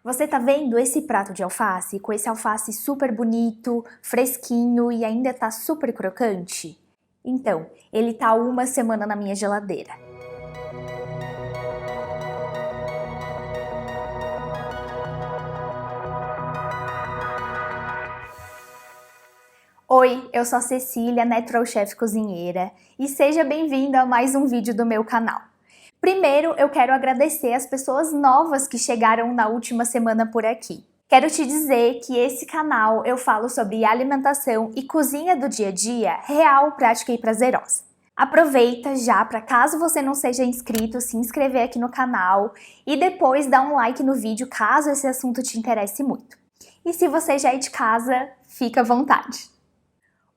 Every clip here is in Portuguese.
Você tá vendo esse prato de alface com esse alface super bonito, fresquinho e ainda tá super crocante? Então, ele tá 1 semana na minha geladeira. Oi, eu sou a Cecília, Natural Chef Cozinheira, e seja bem-vinda a mais um vídeo do meu canal. Primeiro, eu quero agradecer as pessoas novas que chegaram na última semana por aqui. Quero te dizer que esse canal eu falo sobre alimentação e cozinha do dia a dia real, prática e prazerosa. Aproveita já para, caso você não seja inscrito, se inscrever aqui no canal e depois dar um like no vídeo caso esse assunto te interesse muito. E se você já é de casa, fica à vontade.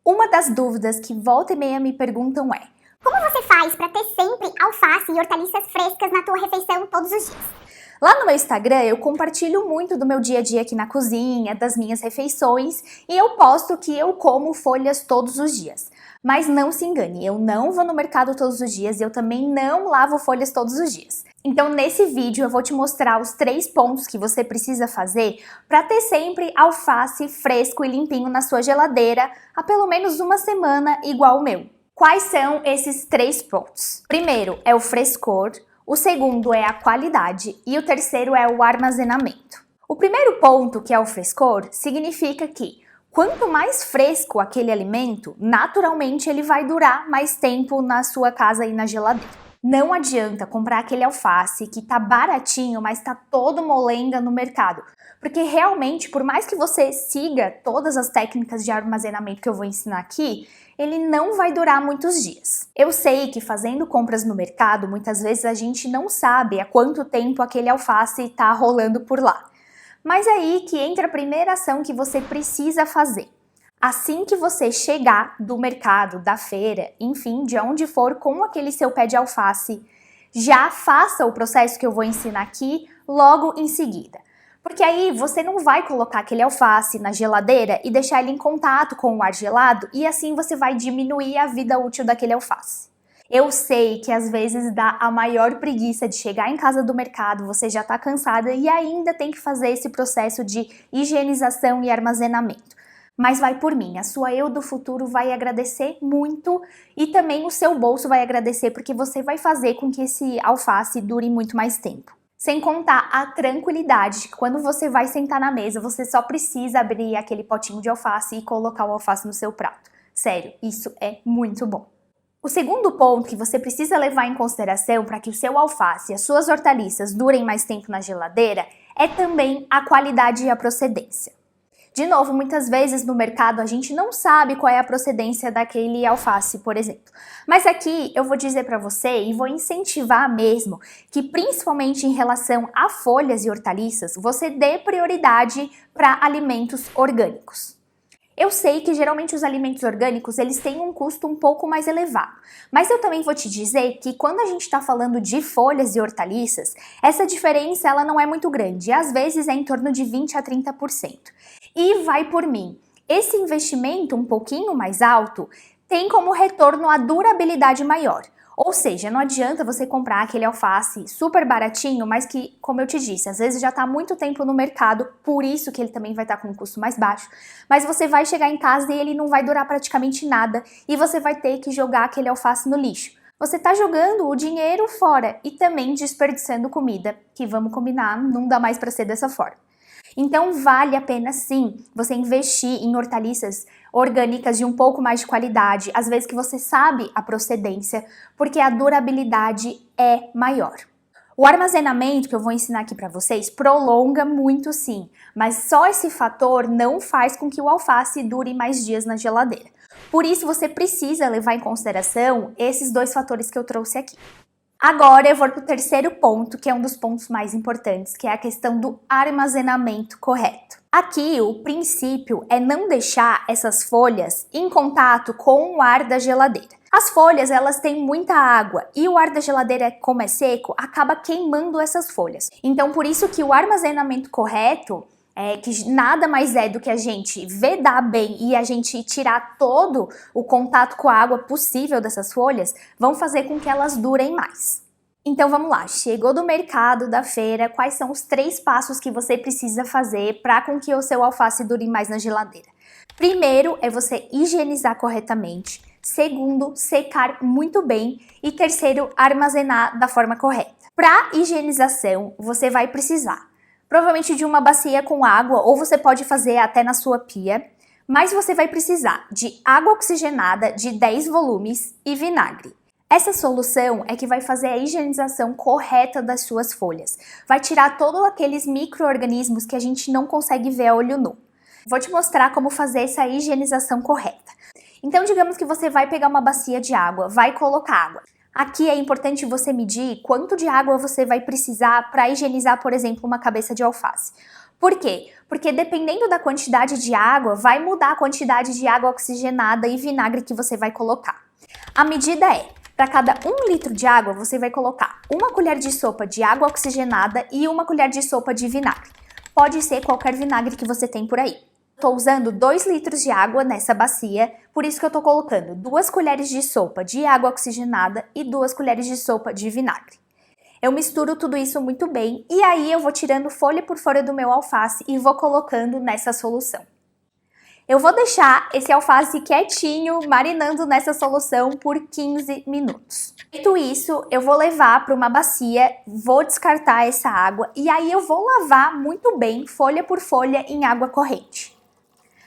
Uma das dúvidas que volta e meia me perguntam é: como você faz para ter sempre alface e hortaliças frescas na tua refeição todos os dias? Lá no meu Instagram eu compartilho muito do meu dia a dia aqui na cozinha, das minhas refeições, e eu posto que eu como folhas todos os dias. Mas não se engane, eu não vou no mercado todos os dias e eu também não lavo folhas todos os dias. Então nesse vídeo eu vou te mostrar os 3 pontos que você precisa fazer para ter sempre alface fresco e limpinho na sua geladeira há pelo menos 1 semana igual o meu. Quais são esses 3 pontos? Primeiro é o frescor, o segundo é a qualidade e o terceiro é o armazenamento. O primeiro ponto, que é o frescor, significa que quanto mais fresco aquele alimento, naturalmente ele vai durar mais tempo na sua casa e na geladeira. Não adianta comprar aquele alface que tá baratinho, mas tá todo molenga no mercado. Porque realmente, por mais que você siga todas as técnicas de armazenamento que eu vou ensinar aqui, ele não vai durar muitos dias. Eu sei que fazendo compras no mercado, muitas vezes a gente não sabe há quanto tempo aquele alface tá rolando por lá. Mas é aí que entra a primeira ação que você precisa fazer. Assim que você chegar do mercado, da feira, enfim, de onde for com aquele seu pé de alface, já faça o processo que eu vou ensinar aqui logo em seguida. Porque aí você não vai colocar aquele alface na geladeira e deixar ele em contato com o ar gelado e assim você vai diminuir a vida útil daquele alface. Eu sei que às vezes dá a maior preguiça de chegar em casa do mercado, você já tá cansada e ainda tem que fazer esse processo de higienização e armazenamento. Mas vai por mim, a sua eu do futuro vai agradecer muito e também o seu bolso vai agradecer porque você vai fazer com que esse alface dure muito mais tempo. Sem contar a tranquilidade de que quando você vai sentar na mesa, você só precisa abrir aquele potinho de alface e colocar o alface no seu prato. Sério, isso é muito bom. O segundo ponto que você precisa levar em consideração para que o seu alface e as suas hortaliças durem mais tempo na geladeira é também a qualidade e a procedência. De novo, muitas vezes no mercado a gente não sabe qual é a procedência daquele alface, por exemplo. Mas aqui eu vou dizer para você e vou incentivar mesmo que, principalmente em relação a folhas e hortaliças, você dê prioridade para alimentos orgânicos. Eu sei que geralmente os alimentos orgânicos eles têm um custo um pouco mais elevado, mas eu também vou te dizer que quando a gente está falando de folhas e hortaliças, essa diferença ela não é muito grande, às vezes é em torno de 20 a 30%. E vai por mim, esse investimento um pouquinho mais alto tem como retorno a durabilidade maior. Ou seja, não adianta você comprar aquele alface super baratinho, mas que, como eu te disse, às vezes já está há muito tempo no mercado, por isso que ele também vai estar com um custo mais baixo. Mas você vai chegar em casa e ele não vai durar praticamente nada e você vai ter que jogar aquele alface no lixo. Você está jogando o dinheiro fora e também desperdiçando comida, que vamos combinar, não dá mais para ser dessa forma. Então vale a pena sim você investir em hortaliças orgânicas de um pouco mais de qualidade, às vezes que você sabe a procedência, porque a durabilidade é maior. O armazenamento que eu vou ensinar aqui para vocês prolonga muito sim, mas só esse fator não faz com que o alface dure mais dias na geladeira. Por isso você precisa levar em consideração esses 2 fatores que eu trouxe aqui. Agora eu vou para o terceiro ponto, que é um dos pontos mais importantes, que é a questão do armazenamento correto. Aqui o princípio é não deixar essas folhas em contato com o ar da geladeira. As folhas elas têm muita água e o ar da geladeira, como é seco, acaba queimando essas folhas. Então por isso que o armazenamento correto que nada mais é do que a gente vedar bem e a gente tirar todo o contato com a água possível dessas folhas, vão fazer com que elas durem mais. Então vamos lá, chegou do mercado, da feira, quais são os 3 passos que você precisa fazer para com que o seu alface dure mais na geladeira? Primeiro é você higienizar corretamente, segundo, secar muito bem e terceiro, armazenar da forma correta. Para higienização, você vai precisar provavelmente de uma bacia com água ou você pode fazer até na sua pia, mas você vai precisar de água oxigenada de 10 volumes e vinagre. Essa solução é que vai fazer a higienização correta das suas folhas. Vai tirar todos aqueles micro-organismos que a gente não consegue ver a olho nu. Vou te mostrar como fazer essa higienização correta. Então, digamos que você vai pegar uma bacia de água, vai colocar água. Aqui é importante você medir quanto de água você vai precisar para higienizar, por exemplo, uma cabeça de alface. Por quê? Porque dependendo da quantidade de água, vai mudar a quantidade de água oxigenada e vinagre que você vai colocar. A medida é: para cada 1 litro de água, você vai colocar 1 colher de sopa de água oxigenada e 1 colher de sopa de vinagre. Pode ser qualquer vinagre que você tem por aí. Estou usando 2 litros de água nessa bacia, por isso que eu estou colocando 2 colheres de sopa de água oxigenada e 2 colheres de sopa de vinagre. Eu misturo tudo isso muito bem e aí eu vou tirando folha por folha do meu alface e vou colocando nessa solução. Eu vou deixar esse alface quietinho, marinando nessa solução por 15 minutos. Feito isso, eu vou levar para uma bacia, vou descartar essa água e aí eu vou lavar muito bem, folha por folha, em água corrente.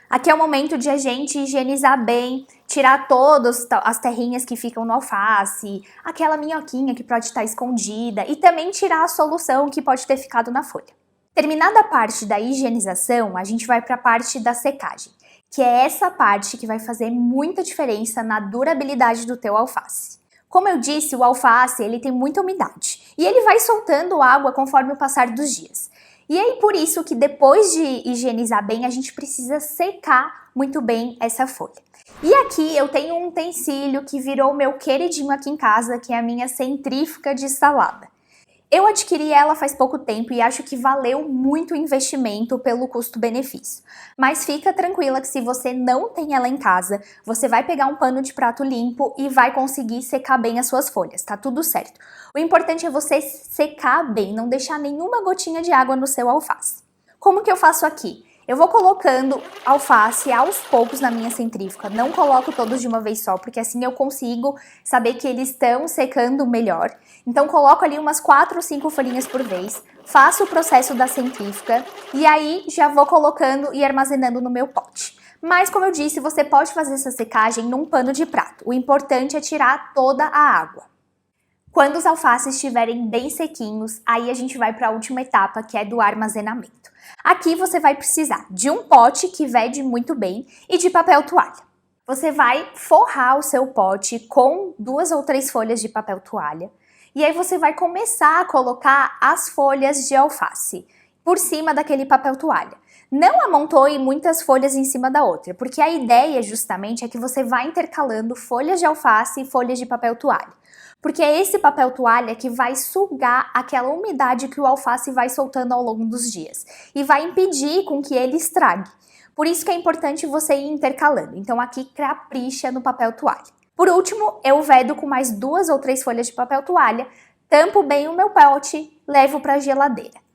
Aqui é o momento de a gente higienizar bem, tirar todas as terrinhas que ficam no alface, aquela minhoquinha que pode estar escondida e também tirar a solução que pode ter ficado na folha. Terminada a parte da higienização, a gente vai para a parte da secagem, que é essa parte que vai fazer muita diferença na durabilidade do teu alface. Como eu disse, o alface ele tem muita umidade e ele vai soltando água conforme o passar dos dias. E é por isso que depois de higienizar bem, a gente precisa secar muito bem essa folha. E aqui eu tenho um utensílio que virou meu queridinho aqui em casa, que é a minha centrífuga de salada. Eu adquiri ela faz pouco tempo e acho que valeu muito o investimento pelo custo-benefício. Mas fica tranquila que se você não tem ela em casa, você vai pegar um pano de prato limpo e vai conseguir secar bem as suas folhas, tá tudo certo. O importante é você secar bem, não deixar nenhuma gotinha de água no seu alface. Como que eu faço aqui? Eu vou colocando alface aos poucos na minha centrífuga, não coloco todos de uma vez só, porque assim eu consigo saber que eles estão secando melhor. Então coloco ali umas 4 ou 5 folhinhas por vez, faço o processo da centrífuga e aí já vou colocando e armazenando no meu pote. Mas como eu disse, você pode fazer essa secagem num pano de prato, o importante é tirar toda a água. Quando os alfaces estiverem bem sequinhos, aí a gente vai para a última etapa, que é do armazenamento. Aqui você vai precisar de um pote que vede muito bem e de papel toalha. Você vai forrar o seu pote com 2 ou 3 folhas de papel toalha e aí você vai começar a colocar as folhas de alface por cima daquele papel toalha. Não amontoe muitas folhas em cima da outra, porque a ideia justamente é que você vai intercalando folhas de alface e folhas de papel toalha. Porque é esse papel toalha que vai sugar aquela umidade que o alface vai soltando ao longo dos dias e vai impedir com que ele estrague. Por isso que é importante você ir intercalando. Então aqui capricha no papel toalha. Por último, eu vedo com mais 2 ou 3 folhas de papel toalha, tampo bem o meu pote, levo para a geladeira.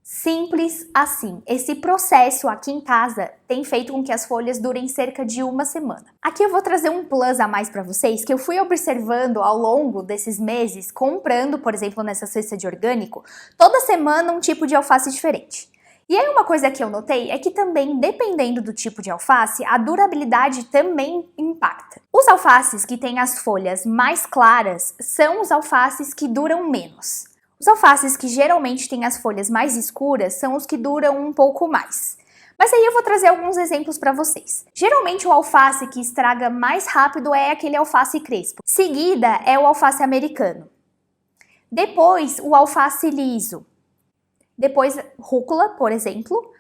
Simples assim. Esse processo aqui em casa tem feito com que as folhas durem cerca de 1 semana. Aqui eu vou trazer um plus a mais para vocês que eu fui observando ao longo desses meses, comprando, por exemplo, nessa cesta de orgânico, toda semana um tipo de alface diferente. E aí uma coisa que eu notei é que também, dependendo do tipo de alface, a durabilidade também impacta. Os alfaces que têm as folhas mais claras são os alfaces que duram menos. Os alfaces que geralmente têm as folhas mais escuras são os que duram um pouco mais. Mas aí eu vou trazer alguns exemplos para vocês. Geralmente o alface que estraga mais rápido é aquele alface crespo. Seguida é o alface americano. Depois o alface liso. Depois rúcula, por exemplo.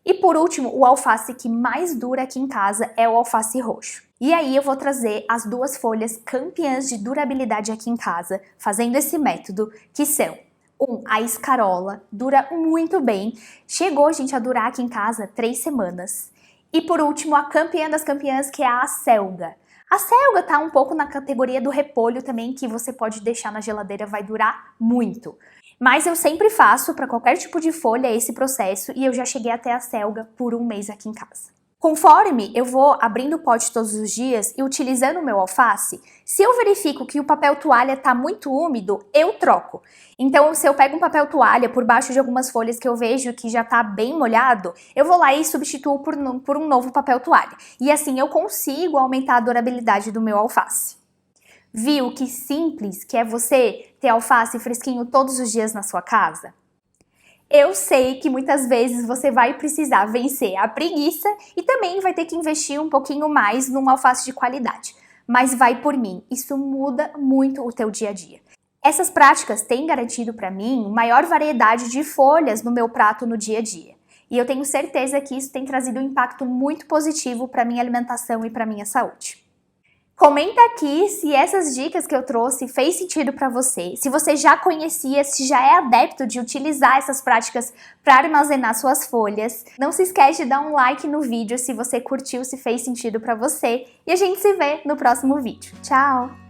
E por último, o alface que mais dura aqui em casa é o alface roxo. E aí eu vou trazer as 2 folhas campeãs de durabilidade aqui em casa, fazendo esse método, que são a escarola, dura muito bem, chegou, gente, a durar aqui em casa 3 semanas. E por último, a campeã das campeãs, que é a acelga. A selga tá um pouco na categoria do repolho também, que você pode deixar na geladeira, vai durar muito. Mas eu sempre faço para qualquer tipo de folha esse processo e eu já cheguei até a selga por um mês aqui em casa. Conforme eu vou abrindo o pote todos os dias e utilizando o meu alface, se eu verifico que o papel toalha está muito úmido, eu troco. Então, se eu pego um papel toalha por baixo de algumas folhas que eu vejo que já está bem molhado, eu vou lá e substituo por um novo papel toalha. E assim eu consigo aumentar a durabilidade do meu alface. Viu que simples que é você ter alface fresquinho todos os dias na sua casa? Eu sei que muitas vezes você vai precisar vencer a preguiça e também vai ter que investir um pouquinho mais num alface de qualidade. Mas vai por mim, isso muda muito o teu dia a dia. Essas práticas têm garantido para mim maior variedade de folhas no meu prato no dia a dia. E eu tenho certeza que isso tem trazido um impacto muito positivo para minha alimentação e para minha saúde. Comenta aqui se essas dicas que eu trouxe fez sentido para você, se você já conhecia, se já é adepto de utilizar essas práticas para armazenar suas folhas. Não se esquece de dar um like no vídeo se você curtiu, se fez sentido para você. E a gente se vê no próximo vídeo. Tchau!